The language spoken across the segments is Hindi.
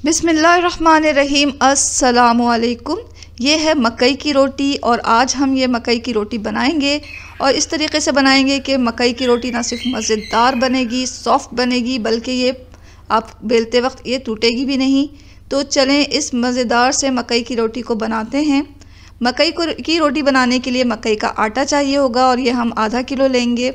बिस्मिल्लाहिर्रहमानिर्रहीम। अस्सलामुअलैकुम। ये है मकई की रोटी और आज हम ये मकई की रोटी बनाएंगे और इस तरीके से बनाएंगे कि मकई की रोटी ना सिर्फ मज़ेदार बनेगी, सॉफ्ट बनेगी, बल्कि ये आप बेलते वक्त ये टूटेगी भी नहीं। तो चलें इस मज़ेदार से मकई की रोटी को बनाते हैं। मकई की रोटी बनाने के लिए मकई का आटा चाहिए होगा और ये हम आधा किलो लेंगे।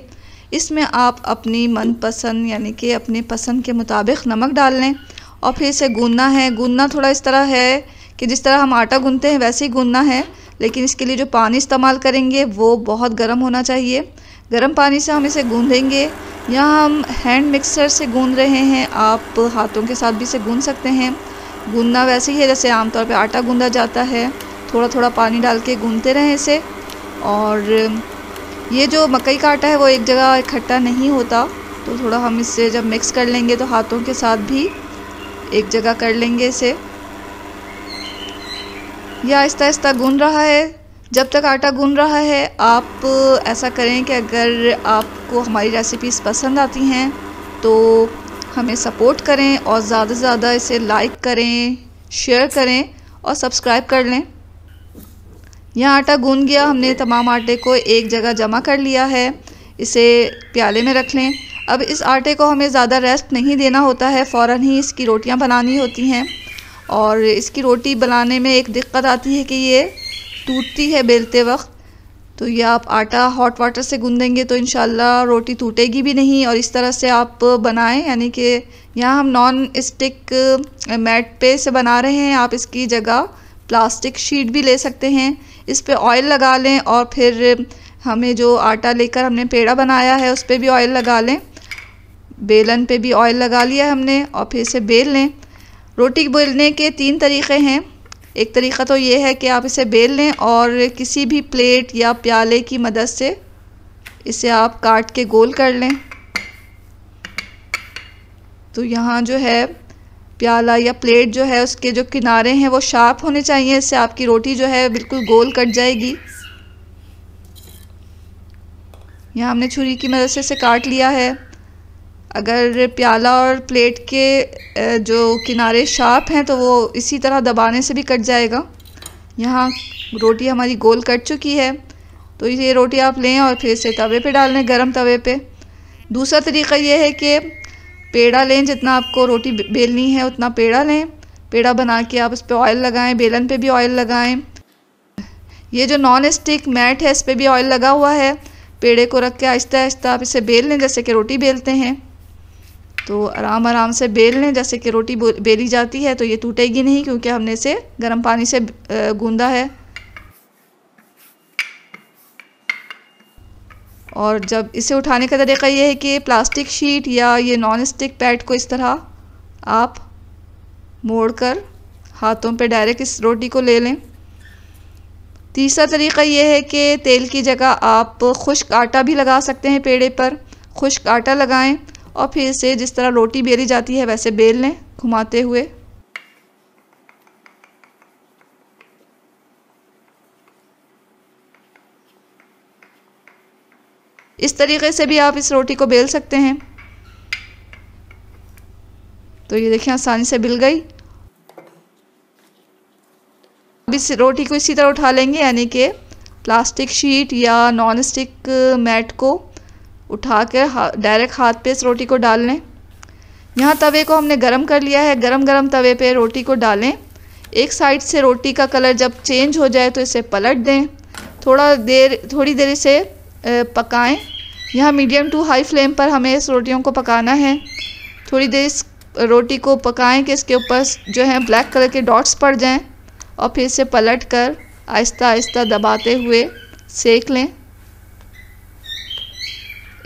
इसमें आप अपनी मनपसंद यानी कि अपने पसंद के मुताबिक नमक डाल लें और फिर इसे गूंदना है। गूंदना थोड़ा इस तरह है कि जिस तरह हम आटा गूंदते हैं वैसे ही गूंदना है, लेकिन इसके लिए जो पानी इस्तेमाल करेंगे वो बहुत गर्म होना चाहिए। गर्म पानी से हम इसे गूंदेंगे। यहाँ हम हैंड मिक्सर से गूंद रहे हैं, आप हाथों के साथ भी इसे गूंद सकते हैं। गूंदना वैसे ही है जैसे आमतौर पे आटा गूंदा जाता है। थोड़ा थोड़ा पानी डाल के गूंदते रहें इसे। और ये जो मकई का आटा है वो एक जगह इकट्ठा नहीं होता, तो थोड़ा हम इससे जब मिक्स कर लेंगे तो हाथों के साथ भी एक जगह कर लेंगे इसे। यह आहिस्ता आहिस्ता गूंद रहा है। जब तक आटा गूंद रहा है आप ऐसा करें कि अगर आपको हमारी रेसिपीज़ पसंद आती हैं तो हमें सपोर्ट करें और ज़्यादा से ज़्यादा इसे लाइक करें, शेयर करें और सब्सक्राइब कर लें। यहाँ आटा गूंद गया, हमने तमाम आटे को एक जगह जमा कर लिया है। इसे प्याले में रख लें। अब इस आटे को हमें ज़्यादा रेस्ट नहीं देना होता है, फ़ौरन ही इसकी रोटियां बनानी होती हैं। और इसकी रोटी बनाने में एक दिक्कत आती है कि ये टूटती है बेलते वक्त। तो ये आप आटा हॉट वाटर से गूंदेंगे तो इंशाल्लाह रोटी टूटेगी भी नहीं। और इस तरह से आप बनाएं, यानी कि यहाँ हम नॉन स्टिक मैट पे से बना रहे हैं। आप इसकी जगह प्लास्टिक शीट भी ले सकते हैं। इस पे ऑयल लगा लें और फिर हमें जो आटा लेकर हमने पेड़ा बनाया है उस पर भी ऑयल लगा लें। बेलन पे भी ऑयल लगा लिया है हमने और फिर इसे बेल लें। रोटी बेलने के 3 तरीक़े हैं। एक तरीक़ा तो ये है कि आप इसे बेल लें और किसी भी प्लेट या प्याले की मदद से इसे आप काट के गोल कर लें। तो यहाँ जो है प्याला या प्लेट जो है उसके जो किनारे हैं वो शार्प होने चाहिए, इससे आपकी रोटी जो है बिल्कुल गोल कट जाएगी। यहाँ हमने छुरी की मदद से इसे काट लिया है। अगर प्याला और प्लेट के जो किनारे शार्प हैं तो वो इसी तरह दबाने से भी कट जाएगा। यहाँ रोटी हमारी गोल कट चुकी है, तो ये रोटी आप लें और फिर इसे तवे पे डाल लें, गरम तवे पे। दूसरा तरीक़ा ये है कि पेड़ा लें, जितना आपको रोटी बेलनी है उतना पेड़ा लें। पेड़ा बना के आप उस पर ऑयल लगाएं, बेलन पे भी ऑयल लगाएं। ये जो नॉन स्टिक मैट है इस पर भी ऑयल लगा हुआ है। पेड़े को रख के आहिस्ता आहिस्ता आप इसे बेल लें जैसे कि रोटी बेलते हैं। तो आराम आराम से बेल लें जैसे कि रोटी बेली जाती है, तो ये टूटेगी नहीं क्योंकि हमने इसे गर्म पानी से गूंदा है। और जब इसे उठाने का तरीका ये है कि प्लास्टिक शीट या ये नॉन स्टिक पैड को इस तरह आप मोड़कर हाथों पे डायरेक्ट इस रोटी को ले लें। तीसरा तरीका ये है कि तेल की जगह आप खुश्क आटा भी लगा सकते हैं। पेड़े पर खुश्क आटा लगाएं और फिर इसे जिस तरह रोटी बेली जाती है वैसे बेल लें घुमाते हुए। इस तरीके से भी आप इस रोटी को बेल सकते हैं। तो ये देखिए आसानी से बिल गई। अब इस रोटी को इसी तरह उठा लेंगे, यानी कि प्लास्टिक शीट या नॉन स्टिक मैट को उठा कर डायरेक्ट हाथ पे इस रोटी को डाल लें। यहाँ तवे को हमने गरम कर लिया है। गरम तवे पे रोटी को डालें। एक साइड से रोटी का कलर जब चेंज हो जाए तो इसे पलट दें। थोड़ी देर इसे पकाएं। यहाँ मीडियम टू हाई फ्लेम पर हमें इस रोटियों को पकाना है। थोड़ी देर इस रोटी को पकाएं कि इसके ऊपर जो है ब्लैक कलर के डॉट्स पड़ जाएं और फिर इसे पलट कर आहिस्ता आहिस्ता दबाते हुए सेक लें।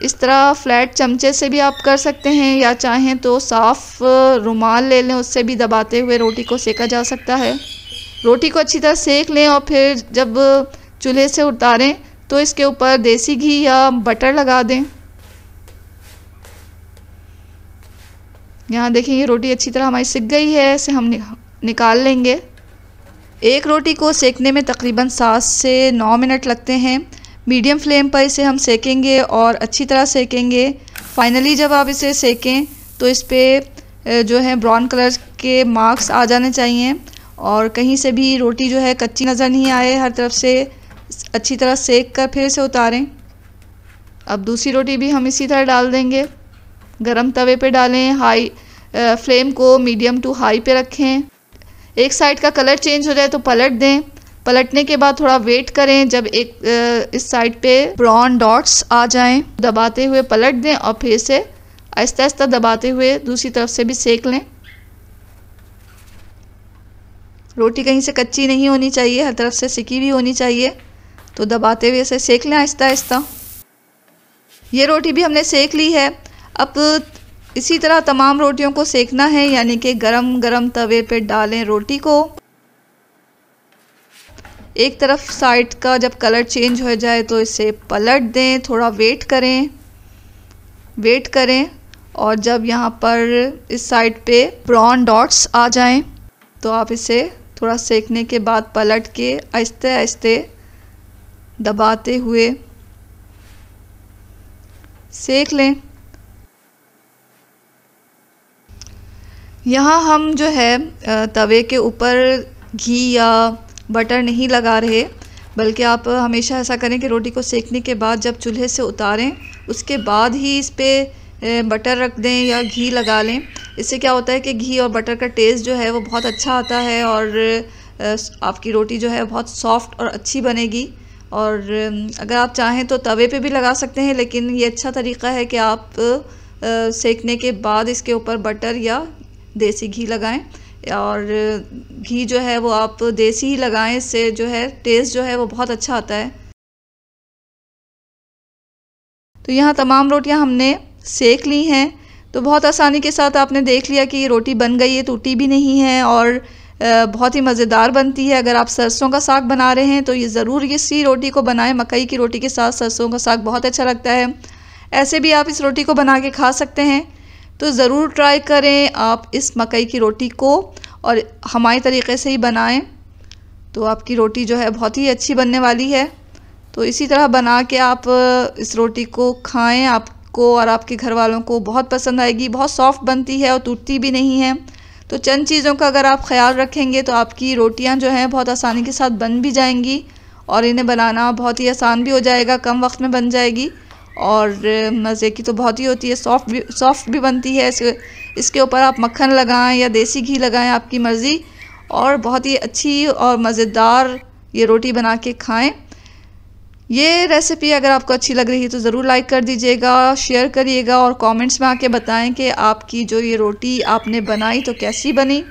इस तरह फ्लैट चमचे से भी आप कर सकते हैं या चाहें तो साफ़ रुमाल ले लें, उससे भी दबाते हुए रोटी को सेका जा सकता है। रोटी को अच्छी तरह सेक लें और फिर जब चूल्हे से उतारें तो इसके ऊपर देसी घी या बटर लगा दें। यहाँ देखिए ये रोटी अच्छी तरह हमारी सिक गई है, इसे हम निकाल लेंगे। एक रोटी को सेकने में तकरीबन 7 से 9 मिनट लगते हैं। मीडियम फ्लेम पर इसे हम सेकेंगे और अच्छी तरह सेकेंगे। फाइनली जब आप इसे सेकें तो इस पर जो है ब्राउन कलर के मार्क्स आ जाने चाहिए और कहीं से भी रोटी जो है कच्ची नज़र नहीं आए। हर तरफ से अच्छी तरह सेक कर फिर से उतारें। अब दूसरी रोटी भी हम इसी तरह डाल देंगे। गरम तवे पे डालें, हाई फ्लेम को मीडियम टू हाई पे रखें। एक साइड का कलर चेंज हो जाए तो पलट दें। पलटने के बाद थोड़ा वेट करें, जब इस साइड पे ब्राउन डॉट्स आ जाएं दबाते हुए पलट दें और फिर से आहिस्ता आहिस्ता दबाते हुए दूसरी तरफ से भी सेक लें। रोटी कहीं से कच्ची नहीं होनी चाहिए, हर तरफ से सिकी भी होनी चाहिए, तो दबाते हुए इसे सेक लें आहिस्ता आहिस्ता। ये रोटी भी हमने सेक ली है। अब इसी तरह तमाम रोटियों को सेकना है, यानी कि गरम गरम तवे पे डालें रोटी को। एक तरफ साइड का जब कलर चेंज हो जाए तो इसे पलट दें, थोड़ा वेट करें और जब यहाँ पर इस साइड पे ब्राउन डॉट्स आ जाएं तो आप इसे थोड़ा सेकने के बाद पलट के आहिस्ते आहिस्ते दबाते हुए सेक लें। यहाँ हम जो है तवे के ऊपर घी या बटर नहीं लगा रहे, बल्कि आप हमेशा ऐसा करें कि रोटी को सेकने के बाद जब चूल्हे से उतारें उसके बाद ही इस पे बटर रख दें या घी लगा लें। इससे क्या होता है कि घी और बटर का टेस्ट जो है वो बहुत अच्छा आता है और आपकी रोटी जो है बहुत सॉफ्ट और अच्छी बनेगी। और अगर आप चाहें तो तवे पे भी लगा सकते हैं, लेकिन ये अच्छा तरीक़ा है कि आप सेकने के बाद इसके ऊपर बटर या देसी घी लगाएं। और घी जो है वो आप देसी ही लगाएं, इससे जो है टेस्ट जो है वो बहुत अच्छा आता है। तो यहाँ तमाम रोटियाँ हमने सेक ली हैं, तो बहुत आसानी के साथ आपने देख लिया कि ये रोटी बन गई है, टूटी भी नहीं है और बहुत ही मज़ेदार बनती है। अगर आप सरसों का साग बना रहे हैं तो ये ज़रूर इसी रोटी को बनाएं। मकई की रोटी के साथ सरसों का साग बहुत अच्छा लगता है। ऐसे भी आप इस रोटी को बना के खा सकते हैं, तो ज़रूर ट्राई करें आप इस मकई की रोटी को और हमारे तरीक़े से ही बनाएं, तो आपकी रोटी जो है बहुत ही अच्छी बनने वाली है। तो इसी तरह बना के आप इस रोटी को खाएं, आपको और आपके घर वालों को बहुत पसंद आएगी। बहुत सॉफ्ट बनती है और टूटती भी नहीं है। तो चंद चीज़ों का अगर आप ख्याल रखेंगे तो आपकी रोटियां जो हैं बहुत आसानी के साथ बन भी जाएंगी और इन्हें बनाना बहुत ही आसान भी हो जाएगा, कम वक्त में बन जाएगी और मज़े की तो बहुत ही होती है, सॉफ्ट भी बनती है। इसके ऊपर आप मक्खन लगाएं या देसी घी लगाएं, आपकी मर्ज़ी, और बहुत ही अच्छी और मज़ेदार ये रोटी बना के खाएं। ये रेसिपी अगर आपको अच्छी लग रही है तो ज़रूर लाइक कर दीजिएगा, शेयर करिएगा और कमेंट्स में आके बताएं कि आपकी जो ये रोटी आपने बनाई तो कैसी बनी।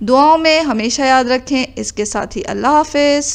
दुआओं में हमेशा याद रखें। इसके साथ ही अल्लाह हाफ़िज़।